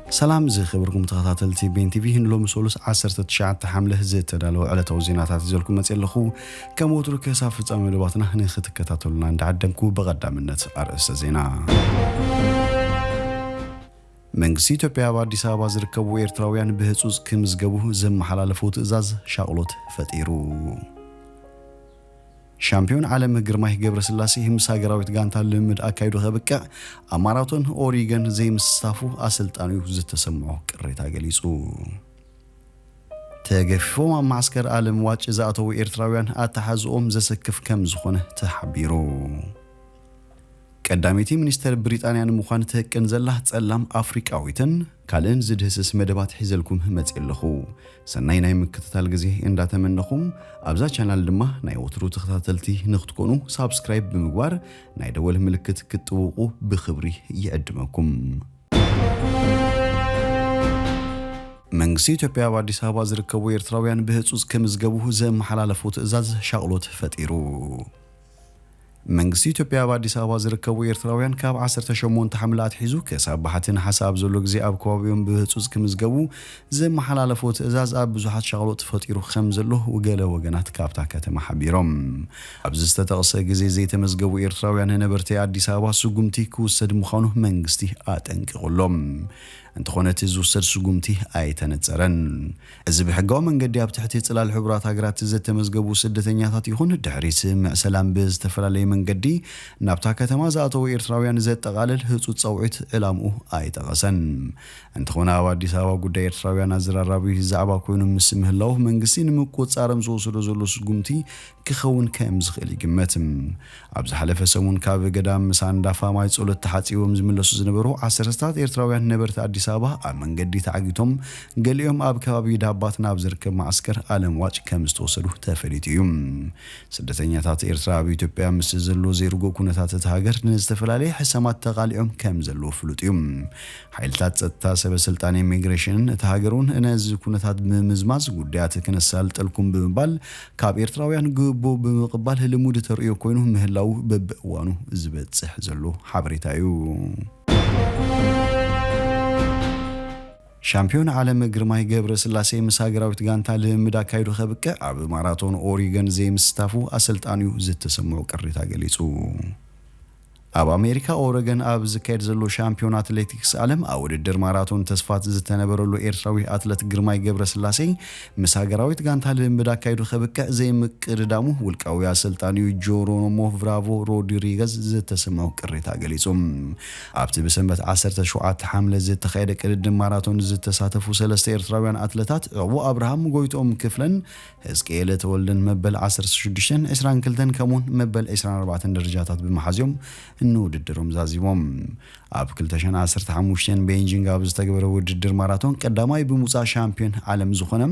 سلام زي خبركم تخاطلتي بين تي في لوم سولس 19 حمله زتدالو على توزينات زلكم متيلخو كموتر كساف صاملواتنا نختكتاتلنا عند عدمكو بقدامነት ارس زينا منغسي ኢትዮጵያ በአዲስ አበባ ዝርከቡ ኤርትራውያን በህጹጽ ከምዝገቡ ዘመሐላለፉት ትዕዛዝ ሻቅሎት ፈጢሩ ሻምፒዮን ዓለም ግርማይ ገብረስላሴ ህምሳገራዊት ጋንታ ልምድ አካይዶ ከበቃ አማራቶን ኦሪገን ዘይምስታፉ አሰልጣኒው ዝተሰማው ቅሬታ ገሊጹ ተገፍፎ ማስከር ዓለም ዋጭ ዛተው ኤርትራውያን አተሐዝኦም ዘሰክፍ ከም ዝኾነ ተሐቢሩ ቀዳሚቲ ሚኒስተር ብሪጣንያን ሙኻን ተቀን ዘላ ጸላም አፍሪካዊትን ካለን ዝድህስስ መደባት ሒዘልኩም መጽለኹ ሰናይ ናይ ምክትታል ግዜ እንዳተመነኹም አብዛ ቻናል ድማ ናይ ወትሩ ተኸታተልቲ ንኽትኮኑ ሳብስክራይብ ብምግባር ናይ ደወል ምልክት ክትጥውቁ ብኽብሪ ይዕድመኩም መንግስቲ ኢትዮጵያ በአዲስ አበባ ዝርከቡ ኤርትራውያን በህጹጽ ከምዝገቡ ዘመሐላለፉ ትዕዛዝ ሻቅሎት ፈጢሩ መንግስቲ ኢትዮጵያ በአዲስ አበባ ዝርከቡ ኤርትራውያን ካብ 18 ሐምላት ሒዙ ከሳባሐትን ሐሳብ ዘሎ ግዜ ኣብ ከባቢኦም በህጹጽ ከምዝገቡ ዘመሐላለፉ ትዕዛዝ ኣብ ብዙሓት ሻቅሎት ፈጢሩ ከም ዘሎ ወገለ ወገናት ካብታ ከተማ ሓቢሮም ኣብዚ ዝተጠቕሰ ግዜ ዘይተመዝገቡ ኤርትራውያን ነበርቲ አዲስ አበባ ስጉምቲ ክውሰድ ምዃኑ መንግስቲ አጠንቅቆሎም እንተኾነት ዝውሰድ ስጉምቲ አይተነጸረን እዚ ብሕጋዊ መንገዲ ኣብ ትሕቲ ጽላል ሕብራት ሃገራት ዝተመዝገቡ ስደተኛታት ይኹን ድሕሪት ምዕሰላም ብዝተፈላለየ መንገዲ ናብታ ከተማ ዝኣተው ኤርትራውያን ዘጠቓልል ህጹጽ ጸውዒት ዕላምኡ አይጠቐሰን እንተኾነ ኣብ አዲስ አበባ ጉዳይ ኤርትራውያን ኣዘራራቢ ዛዕባ ኮይኑ ምስ ምህላው መንግስቲ ንምቁጽጻሮም ዝወሰዶ ዘሎ ስጉምቲ ክኸውን ከም ዝኽእል ይግመት ኣብ ዝሓለፈ ሰሙን ካብ ገዳም ሳንዳፋ ማይ ጸሎት ተሓጺቦም ዝምለሱ ዝነበሩ 10 ኤርትራውያን ነበርቲ አዲስ አበባ ኣብ መንገዲ ተዓጊቶም ገሊኦም ኣብ ከባቢ ዳባት ናብ ዝርከብ ማዕስከር ዓለም ዋጭ ከም ዝተወሰዱ ተፈሊጡ እዩ ስደተኛታት ኤርትራ ኣብ ኢትዮጵያ ምስ ዘሎ ዘይርጎ ኩነታት ተሃገር ንዝተፈላለየ ሕሰማት ተቃሊኦም ከም ዘሎ ፍሉጥ እዩ ሓይልታት ጸጥታ ሰበስልጣን ኢሚግሬሽን ተሃገሩን ነዚ ኩነታት ብምዝማዝ ጉዳያት ክነሳል ጠልኩም ብምባል ካብ ኤርትራውያን ግቦ ብምቕባል ልሙድ ተርእዮ ኮይኑ ምህላው በብእዋኑ ዝበጽሕ ዘሎ ሓበሬታ እዩ ሻምፒዮን ዓለም ግርማይ ገብረስላሴ ምሳገራዊት ጋንታ ልምድ አካይዶ ከበቀ ኣብ ማራቶን ኦሪገን ዘይምስታፉ አሰልጣኒው ዝተሰማው ቅሬታ ገሊጹ ኣብ አሜሪካ ኦሬገን ኣብ ዝካየድ ዘሎ ሻምፒዮን አትሌቲክስ ዓለም ኣብ ውድድር ማራቶን ተስፋት ዝተነበረሉ ኤርትራዊ አትሌት ግርማይ ገብረስላሴ ምሳገራዊት ጋንታ ልምድ አካይዶ ከበቀ ዘይምቅድዳሙ ውልቃዊ አሰልጣኒው ጆሮኖሞ ብራቮ ሮድሪገዝ ዝተሰማው ቅሬታ ገሊጹ ኣብቲ በሰንበት 17 ሐምለ ዝተካየደ ቅድድም ማራቶን ዝተሳተፉ ሰለስተ ኤርትራውያን አትሌታት ዕቡ አብርሃም ጎይቶም ክፍለን እስቄለ ተወልደን መበል 16 22 ከሙን መበል 24 ደረጃታት በመሐዝዮም እንውድድሮም ዛዚቦም ኣብ 2015 ቤጂንግ ኣብ ዝተገበረ ውድድር ማራቶን ቀዳማይ ብምውጻ ሻምፒዮን ዓለም ዝኾነ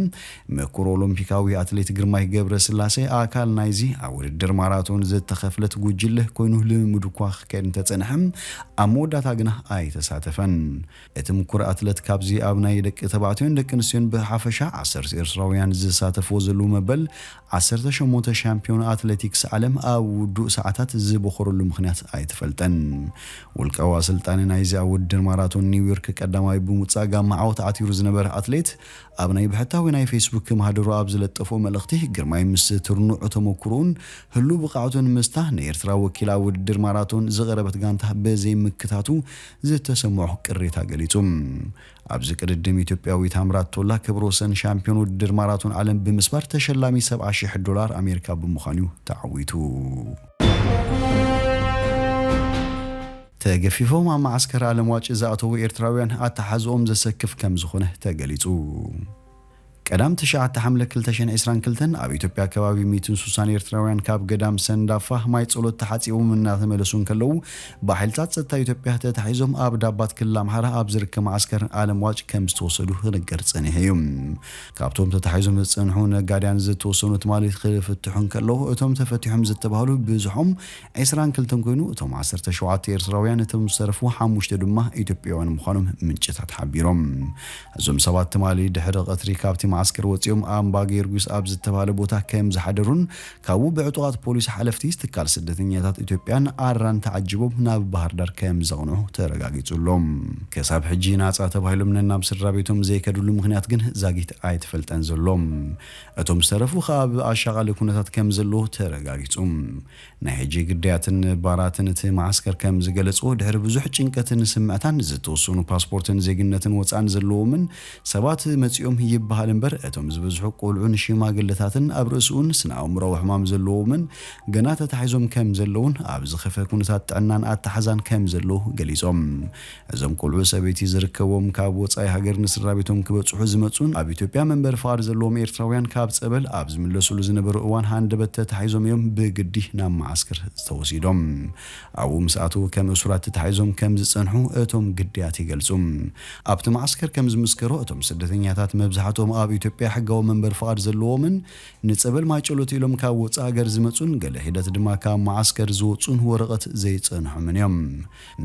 ምኩር ኦሎምፒካዊ አትሌት ግርማይ ገብረስላሴ ኣካል ናይዚ ኣብ ውድድር ማራቶን ዝተኸፍለት ጉጅለ ኮይኑ ልምድ ኳ ከን ተጸንሐም ኣብ መወዳእታ ግና ኣይተሳተፈን እቲ ምኩር አትሌት ካብዚ ኣብ ናይ ደቂ ተባዕትዮን ደቂ ኣንስትዮን ብሓፈሻ 10 ኤርትራውያን ዝሳተፉ ዘሎ መበል 18 ሻምፒዮን አትሌቲክስ ዓለም ኣብ ውዱእ ሰዓታት ዝበخرሉ ምኽንያት አይተፈልጠን ወልቃው አሰልጣኒ ናይዚ ውድድር ማራቶን ኒውዮርክ ቀዳማይ ብምውጻእ ጋማዓውት አቲሩ ዝነበረ አትሌት ኣብ ናይ ብሕታዊ ናይ ፌስቡክ ማህደሩ ኣብ ዝለጠፎ መልእኽቲ ግርማይ ምስ ትርኑዕ ተመክሮን ህሉ ብቃዕቱን ምስታ ንኤርትራ ወኪላ ውድድር ማራቶን ዝቀረበት ጋንታ በዘይ ምክታቱ ዝተሰማው ቅሬታ ገሊጹ ኣብዚ ቅድድም ኢትዮጵያዊ ታምራት ቶላ ክብሮሰን ሻምፒዮን ውድድር ማራቶን ዓለም ብምስባር ተሸላሚ $70,000 አሜሪካ ብምዃኑ ተዓዊቱ ተገፊፎም ኣብ ማዕስከር ዓለም ዋጭ ዝኣተው ኤርትራውያን ኣተሓዝኦም ዘሰክፍ ከም ዝኾነ ተገሊጹ ቀዳም 9 ሐምለ 2022 ኣብ ኢትዮጵያ ከባቢ 160 ኤርትራውያን ካብ ገዳም ሰንዳፋ ማይ ጸሎት ተሓጺቦም እናተመለሱን ከለው በኃይልታት ጸጥታ ኢትዮጵያ ተታሒዞም ኣብ ዳባት ክልል ኣምሓራ ኣብ ዝርከብ ማዕስከር ዓለም ዋጭ ከም ዝተወሰዱ ነገር ጸኒሐዮም ካብቶም ተታሒዞም ዝጸንሑ ነጋድያን ዝተወሰኑት ማለት ክፍትሑን ከለው እቶም ተፈቲሖም ዝተባሃሉ ብዙሖም 22 ኮይኑ እቶም 17 ኤርትራውያን እቶም ዝተረፉ 5 ድማ ኢትዮጵያውያን ምዃኖም ምንጭታት ሓቢሮም እዞም ሰባት ማሊ ድሕሪ ቀትሪ ካብቲ معسكر وصيوم ام باغيرغوس اب ዝተባለ ቦታ ከም ዝሓደሩን ካብኡ ብዕጡቃት ፖሊስ ሓለፍቲ ዝተካል ስደተኛታት ኢትዮጵያን ኣራን ተዓጅቦም ናብ ባህር ዳር ከም ዘቕንዑ ተረጋጊጹሎም ከሳብ ሕጂ ናጻ ተባሂሎም ናብ ስድራ ቤቶም ዘይከድሉ ምኽንያት ግን ዛጊት ኣይትፈልጠን ዘሎም እቶም ዝተረፉ ካብ ኣሻቓሊ ኩነታት ከም ዘሎ ተረጋጊጹ ናይ ሕጂ ግዳያትን ባራትን እቲ ማዕስከር ከም ዝገለጹ ድሕሪ ብዙሕ ጭንቀትን ስምዕታን ዝተወሰኑ ፓስፖርትን ዜግነትን ወፃን ዘለዎምን ሰባት መጽኦም ይበሃል እምበር እቶም ዝበዝሑ ቆልዑን ሽማግለታትን ኣብ ርእሱን ስነኣእምሮዊ ሕማም ዘለዎምን ገና ተታሒዞም ከም ዘለውን ኣብ ዝኸፈ ኩነታት ጥዕናን ኣተሓዛን ከም ዘለዎ ገሊጾም እዞም ቆልዑ ሰበይቲ ዝርከቦም ካብ ወጻኢ ሃገር ንስድራ ቤቶም ክበጽሑ ዝመጹን ኣብ ኢትዮጵያ መንበር ፋር ዘለዎም ኤርትራውያን ካብ ጸበል ኣብ ዝምለሱሉ ዝነበሩ እዋን ሃንደበት ተታሒዞም እዮም ብግዲ ናብ ማዕስከር ዝተወሲዶም ኣብኡ ምስኣቱ ከም እሱራት ተታሒዞም ከም ዝጸንሑ እቶም ግዳያት ይገልጹ ኣብቲ ማዕስከር ከም ዝምስከሮ እቶም ስደተኛታት መብዛሕትኦም ኣብ ኢትዮጵያ ሕጋዊ መንበር ፋር ዘለዎምን ንጸበል ማይጨሎት ኢሎም ካብ ወጻኢ ሃገር ዝመጹን ገለ ሂደት ድማ ካብ ማዕስከር ዝወጹን ወረቐት ዘይጸንሑምን እዮም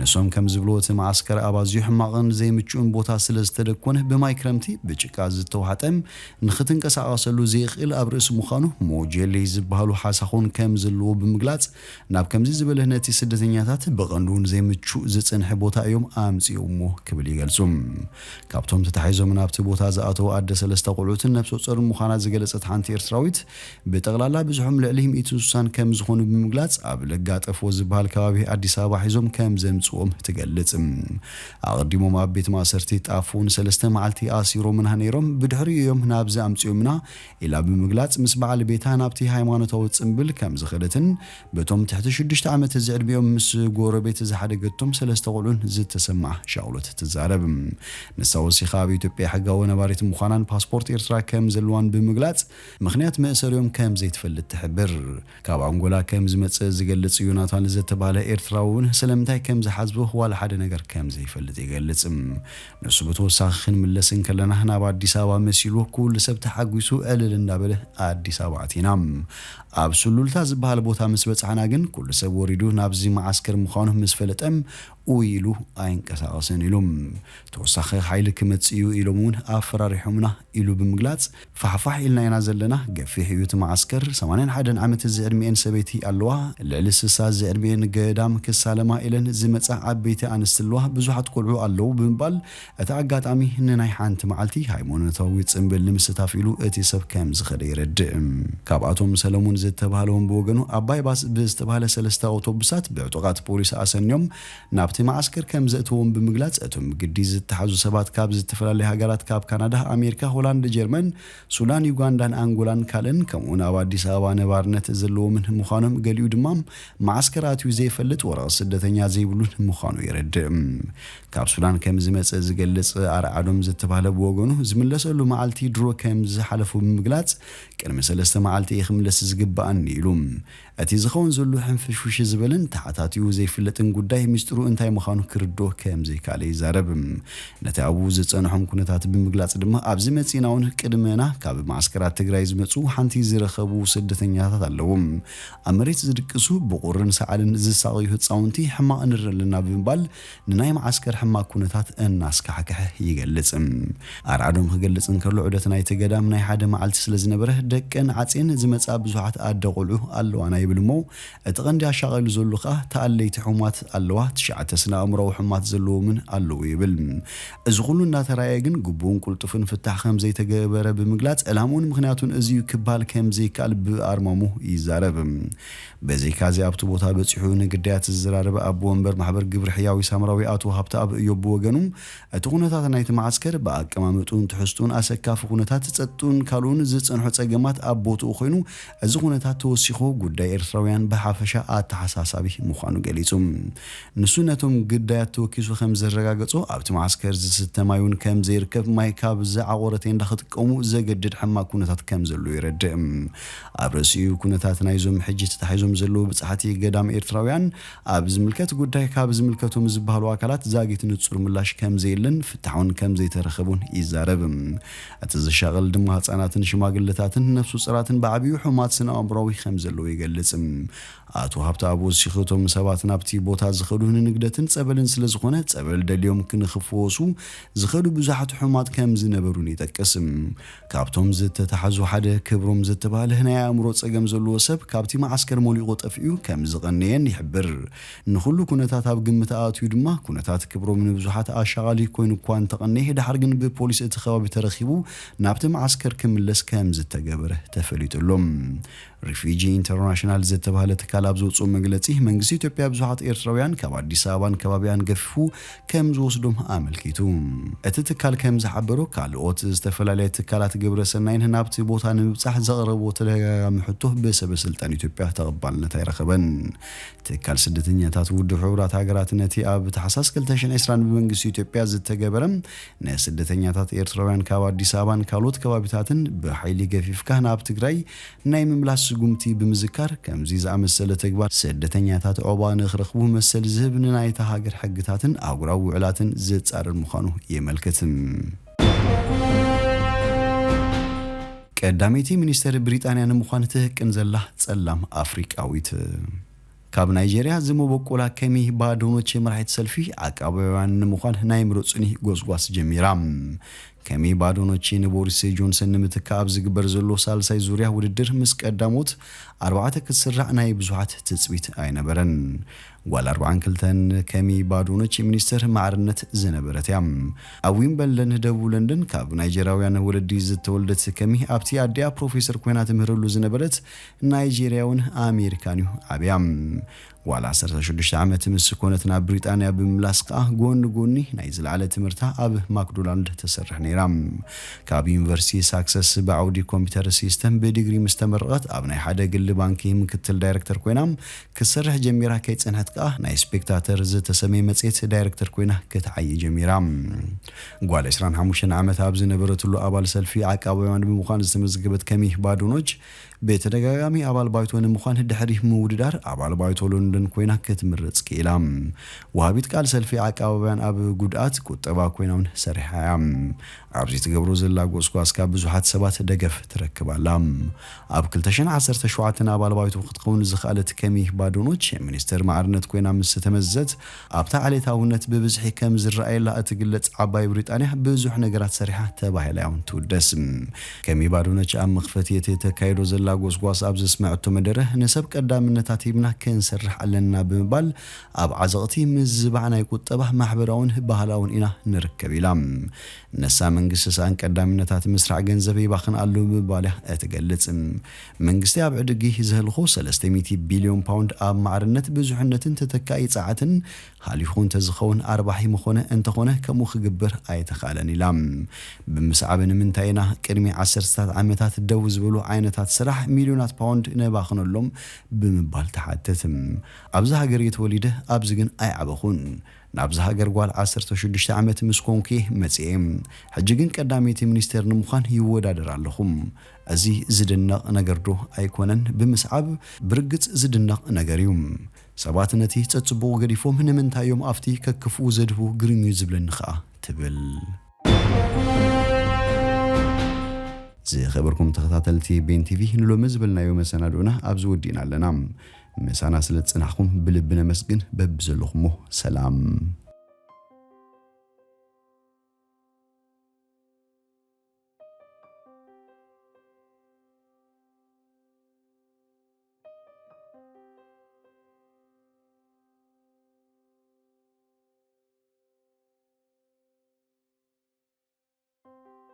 ንሶም ከም ዝብልዎ እቲ ማዕስከር ኣብ ኣዝዩ ሕማቕን ዘይምቹን ቦታ ስለ ዝተደኮነ ብማይ ክረምቲ ብጭቃ ዝተዋሕጠም ንኽትንቀሳቐሰሉ ዘይኽእል ኣብ ርእሲ ምዃኑ ሞጀሌ ዝበሃሉ ሓሳኹን ከም ዘለዎ ብምግላጽ ናብ ከምዚ ዝበለ ነቲ ስደተኛታት ብቐንዱን ዘይምቹ ዝጽንሐ ቦታ እዮም ኣምጺኦሞ ክብል ይገልጹ ካብቶም ተታሒዞም ናብቲ ቦታ ዝኣተው ኣደ ሰለስተ ቆልዑትን ነፍሲ ወከፍን ምዃና ዝገለጸት ሓንቲ ኤርትራዊት ብጠቕላላ ብዙሖም ልዕሊ 160 ከም ዝኾኑ ብምግላጽ ኣብ ለጋጠፎ ዝበሃል ከባቢ ኣዲስ ኣበባ ሒዞም ከም ዘምጽኦም ትገልጽ ኣቕዲሞም ኣብ ቤት ማእሰርቲ ጣፉን ሰለስተ መዓልቲ ኣሲሮምና ነይሮም ብድሕሪኦም ናብ ዘምጽኦምና ኢላ ብምግላጽ ምስ በዓል ቤታ ናብቲ ሃይማኖታዊ ጽምብል ከም ዝኸደትን በቶም ትሕቲ 6 ዓመት ዝዕድሚኦም ምስ ጎረቤት ዝሓደገቶም ሰለስተ ቆልዑን ዝተሰማዕ ሻውሎት ትዛረብ ንሳውሲኻ ኣብ ኢትዮጵያ ሕጋዊ ነባሪት ምዃናን ፓስፖርት ኤርትራ ከም ዘለዋን ብምግላጽ ምኽንያት መእሰሪዮም ከም ዘይትፈልጥ ትሕብር ካብ አንጎላ ከም ዝመጽእ ዝገልጽ ዮናታን ዝተባለ ኤርትራውን ስለምንታይ ከም ዝሓዝቦ ዋላ ሓደ ነገር ከም ዘይፈልጥ ይገልጽ ንሱ በተወሳኺ ክንምለስን ከለና ናብ አዲስ አበባ መሲሉ ኩሉ ሰብ ተሓጒሱ ዕልል እንዳበለ አዲስ አበባ አቲና ኣብ ሱሉልታ ዝበሃል ቦታ ምስ በጽሐና ግን ኩሉ ሰብ ወሪዱ ናብዚ ማዕስከር ምዃኑ ምስ ፈለጠም ወይሉ ኣይንቀሳቐስን ኢሎም ተወሳኺ ሓይሊ ክመጽዩ ኢሎምን ኣፈራሪሖምና ኢሉ ብምግላጽ ፋሕፋሕ ኢልና ኢና ዘለና ገፊሕ ህይወት ማዕስከር 81 ዓመት ዝዕድሚኤን ሰበይቲ ኣለዋ ልዕሊ 60 ዝዕድሚኤን ገዳም ክሳለማ ኢለን ዝመጻ ዓበይቲ ኣንስትለዋ ብዙሓት ቆልዑ ኣለዉ ብምባል እቲ ኣጋጣሚ ንናይ ሓንቲ መዓልቲ ሃይማኖታዊ ጽምብል ንምስታፍ ኢሉ እቲ ሰብ ከም ዝኸደ ይረድእ ካብኣቶም ሰለሞን ዝተባሃለውን ብወገኑ ኣባይ ባስ ብዝተባሃለ ሰለስተ ኣውቶቡሳት ብዕጡቃት ፖሊስ ኣሰንዮም ናብቲ ማዕስከር ከም ዘእትዎም ብምግላጽ እቶም ግዲ ዝተሓዙ ሰባት ካብ ዝተፈላለዩ ሃገራት ካብ ካናዳ ኣሜሪካ ሆላንድ ጀርመን ሱዳን ዩጋንዳን አንጎላን ካልእን ከምኡን ኣብ አዲስ አበባ ነባርነት ዘለዎምን ምዃኖም ገሊኡ ድማ ማዕስከራቱ ዘይፈልጥ ወረቐት ስደተኛ ዘይብሉን ምዃኑ ይረድእ ካብ ሱዳን ከም ዝመጽእ ዝገልጽ ኣርዓዶም ዝተባሃለ ብወገኑ ዝምለሰሉ መዓልቲ ድሮ ከም ዝሓለፉ ብምግላጽ ቅድሚ 3 መዓልቲ ይኽምለስ ዝግባእን ኢሉ እቲ ዝኸውን ዘሎ ሕንፍሽፍሽ ዝበለን ተሓታቲው ዘይፍለጥን ጉዳይ ሚስጥሩ እንታይ ምዃኑ ክርዶ ከም ዘይካለ ይዛረብ ነቲ ኣብኡ ዝጸንሖም ኩነታት ብምግላጽ ድማ ኣብዚ መጺናውን ቅድመና ካብ ማዕስከራት ትግራይ ዝመጹ ሓንቲ ዝረኸቡ ስደተኛታት ኣለዎም ኣብ መሬት ዝድቅሱ ብቁርን ሰዓልን ዝሳቕዩ ህፃውንቲ ሕማቕ ንረለና ብምባል ንናይ ማዕስከር ሕማቕ ኩነታት እናስካሕከሐ ይገልጽ ኣርዓዶም ክገልጽን ከሎ ዑደት ናይቲ ገዳም ናይ ሓደ መዓልቲ ስለ ዝነበረ ደቀን ዓጼን ዝመጻ ብዙሓት ኣደ ቆልዑ ኣለዋና ይብልሞ እቲ ቀንዲ ኣሻቒሉ ዘሎ ኸ ተኣለይቲ ሕሙማት ኣለዋ ትሽዓተ ስነኣእምሮዊ ሕሙማት ዘለዎምን ኣለዉ ይብል እዚ ኩሉ እናተራእየ ግን ግቡን ቁልጡፍን ፍታሕ ከም ዘይተገበረ ብምግላጽ ዕላሙን ምኽንያቱን እዚዩ ክባል ከም ዘይካል ብኣርማሙ ይዛረብ በዘይካዚ ኣብቲ ቦታ በፂሑ ንግዳያት ዝዘራረበ ኣቦ ወንበር ማሕበር ግብሪ ሕያዊ ሳምራዊ ኣቶ ሃብተኣብ እዮብ ወገኑ እቲ ኩነታት ናይቲ ማዕስከር ብኣቀማምጡን ትሕዝቱን ኣሰካፊ ኩነታት ጸጡን ካልኡን ዝጸንሑ ጸገማት ኣብ ቦትኡ ኮይኑ እዚ ኩነታት ተወሲኹ ጉዳይ ኤርትራውያን ብሓፈሻ ኣተሓሳሳቢ ምዃኑ ገሊጹ ንሱ ነቶም ግዳያት ተወኪሱ ከም ዘረጋገጹ ኣብቲ ማዕስከር ዝስተማዩን ከም ዘይርከብ ማይ ካብ ዝዓቆረተ እንዳኽጥቀሙ ዘገድድ ሕማቕ ኩነታት ከም ዘሎ ይረድእ ኣብ ርእሲኡ ኩነታት ናይዞም ሕጂ ተታሒዞም ዘለዉ ብጻሕቲ ገዳም ኤርትራውያን ኣብ ዝምልከት ጉዳይ ካብ ዝምልከቶም ዝበሃሉ ኣካላት ዛጊት ንጹር ምላሽ ከም ዘይለን ፍታሑን ከም ዘይተረኸቡን ይዛረብ እቲ ዝሻቐል ድማ ህፃናትን ሽማግለታትን ነፍሱ ጽራትን ብዓብዩ ሕማት ስነኣእምሮዊ ከም ዘለዎ ይገልጽ ኣቶ ሃብተኣብ ወሲኽቶም ሰባት ናብቲ ቦታ ዝኸዱ ንንግደትን ጸበልን ስለ ዝኾነ ጸበል ደልዮም ክንኽፍወሱ ዝኸዱ ብዙሓት ሕማት ከም ዝነበሩን ይጠቅስ ካብቶም ዝተተሓዙ ሓደ ክብሮም ዝተባለ ናይ ኣእምሮ ጸገም ዘለዎ ሰብ ካብቲ ማዓስከር ሞሊቑ ጠፍኡ ከም ዝቐነየን ይሕብር ንኹሉ ኩነታት ኣብ ግምት ኣትዩ ድማ ኩነታት ክብሮም ንብዙሓት ኣሻቓሊ ኮይኑ እኳ እንተቐነየ ድሓር ግን ብፖሊስ እቲ ከባቢ ተረኺቡ ናብቲ ማዓስከር ክምለስ ከም ዝተገበረ ተፈሊጡሎም ሪፊጂ ኢንተርናሽናል ዝተባለ ትካል ኣብ ዘውፅኦ መግለጺ መንግስቲ ኢትዮጵያ ብዙሓት ኤርትራውያን ካብ አዲስ አበባን ከባቢያን ገፊፉ ከም ዝወስዶም ኣመልኪቱ እቲ ትካል ከም ዝሓበሮ ካልኦት ዝተፈላለየ ትካላት ግብረ ሰናይን ናብቲ ቦታ ንምብጻሕ ዘቕረቦ ተደጋጋሚ ሕቶ ብሰበስልጣን ኢትዮጵያ ተቐባልነት ኣይረኸበን ትካል ስደተኛታት ውድብ ሕብራት ሃገራት ነቲ ኣብ ታሕሳስ 2020 ብመንግስቲ ኢትዮጵያ ዝተገበረ ንስደተኛታት ኤርትራውያን ካብ አዲስ አበባን ካልኦት ከባቢታትን ብሓይሊ ገፊፍካ ናብ ትግራይ ናይ ምምላስ ጉምቲ ብምዝካር ከምዚ ዝኣመሰለ ተግባር ስደተኛታት ዕባ ንኽረኽቡ መሰል ዝህብ ንናይታ ሃገር ሕግታትን ኣህጉራዊ ውዕላትን ዝጻረር ምዃኑ የመልክትም ቀዳሚቲ ሚኒስተር ብሪጣንያ ንምዃን ትህቅን ዘላ ጸላም አፍሪቃዊት ካብ ናይጄሪያ ዝመበቆላ ከሚ ባዶኖች የመራሒት ሰልፊ ዓቃባውያን ንምዃን ናይ ምርጹኒ ጎስጓስ ጀሚራ ከሚ ባዶኖች ንቦሪስ ጆንሰን ንምትካብ ዝግበር ዘሎ ሳልሳይ ዙርያ ውድድር ምስ ቀዳሞት 4 ክስራዕ ናይ ብዙሓት ትጽቢት ኣይነበረን ጓል 42 ከሚ ባዶኖች ሚኒስተር ማዕርነት ዝነበረት ያም ኣብ ዊምበልደን ደቡብ ለንደን ካብ ናይጄሪያውያን ወለዲ ዝተወልደት ከሚ ኣብቲ ኣድያ ፕሮፌሰር ኮይና ትምህርሉ ዝነበረት ናይጄሪያውን ኣሜሪካንዩ ኣብያም ጓል 16 ዓመት ምስ ኮነት ናብ ብሪጣንያ ብምምላስ ከዓ ጎኒ ናይ ዝለዓለ ትምህርታ ኣብ ማክዶናልድ ተሰርሕ ነይራ ካብ ዩኒቨርሲቲ ሳክሰስ ብዓውዲ ኮምፒውተር ሲስተም ብዲግሪ ምስተመረቐት ኣብ ናይ ሓደ ግሊ ባንኪ ምክትል ዳይሬክተር ኮይና ክሰርሕ ጀሚራ ከይጸንሐት ከዓ ናይ ስፔክታተር ዝተሰመየ መጽሔት ዳይሬክተር ኮይና ክትዓይ ጀሚራ ጓል 25 ዓመት ኣብ ዝነበረትሉ ኣባል ሰልፊ ዓቃባውያን ብምዃን ዝተመዝገበት ከሚ ባዶኖች በተደጋጋሚ አባል ባይቶ ንምዃን ድሕሪ ምውድዳር አባል ባይቶ ለንደን ኮይና ክትምረጽ ኪላ ወሃቢት ቃል ሰልፊ ዓቃባውያን ኣብ ጉድኣት ቁጠባ ኮይናውን ሰሪሓያ ኣብዚ ትገብሮ ዘላ ጎስጓስ ካብ ብዙሓት ሰባት ደገፍ ትረክባላ ኣብ 2017 አባል ባይቶ ክትከውን ዝኽኣለት ከሚ ባዶኖች ሚኒስተር ማዕርነት ኮይና ምስ ተመዘት ኣብታ ዓሌታውነት ብብዝሒ ከም ዝረኣየላ እትግለጽ ዓባይ ብሪጣንያ ብዙሕ ነገራት ሰሪሓ ተባሂላውን ትውደስ ከሚ ባዶኖች ኣብ መኽፈትየት ተካይዶ ዘላ ጎስጓስ ኣብ ዝስማዕቶ መደረ ንሰብ ቀዳምነታት ይብና ክንሰርሕ ኣለና ብምባል ኣብ ዓዘቕቲ ምዝባዕ ናይ ቁጠባ ማሕበራውን ባህላውን ኢና ንርከብ ኢላ ነሳ መንግስቲ ሳን ቀዳምነታት ምስራዕ ገንዘብ ይባኽን ኣሎ ብምባል እትገልጽ መንግስቲ ኣብ ዕድጊ ዝህልኹ 300 ቢልዮን ፓውንድ ኣብ ማዕርነት ብዙሕነትን ተተካይ ጻዓትን ሃሊኹን ተዝኸውን ኣርባሒ ምኾነ እንተኾነ ከምኡ ክግበር ኣይተኻለን ኢላ ብምስዓብን ምንታይና ቅድሚ 10 ዓመታት ደው ዝበሉ ዓይነታት ስራሕ ሚሊዮናት ፓውንድ ነባኽነሎም ብምባል ተሓተትም ኣብዚ ሃገር የተወሊደ ኣብዚ ግን ኣይዓበኹን ናብዛ ሃገር ጓል 16 ዓመት ምስኮንኪ መጽኤም ሕጂ ግን ቀዳሚት ሚኒስተር ንምዃን ይወዳደር ኣለኹም እዚ ዝድነቕ ነገር ዶ ኣይኮነን ብምስዓብ ብርግጽ ዝድነቕ ነገር እዩ ሰባት ነቲ ጸጽቦ ገዲፎም ንምንታዮም ኣፍቲ ከክፉ ዘድቡ ግርኙ ዝብለኒ ኸኣ ትብል ዝኸበርኩም ተኸታተልቲ ቤን ቲቪ ንሎሚ ዝብልናዮ መሰናዶና ኣብዚ ወዲና ኣለና ምሳና ስለ ጽናሕኩም ብልብነ መስግን በብዘለኹሞ ሰላም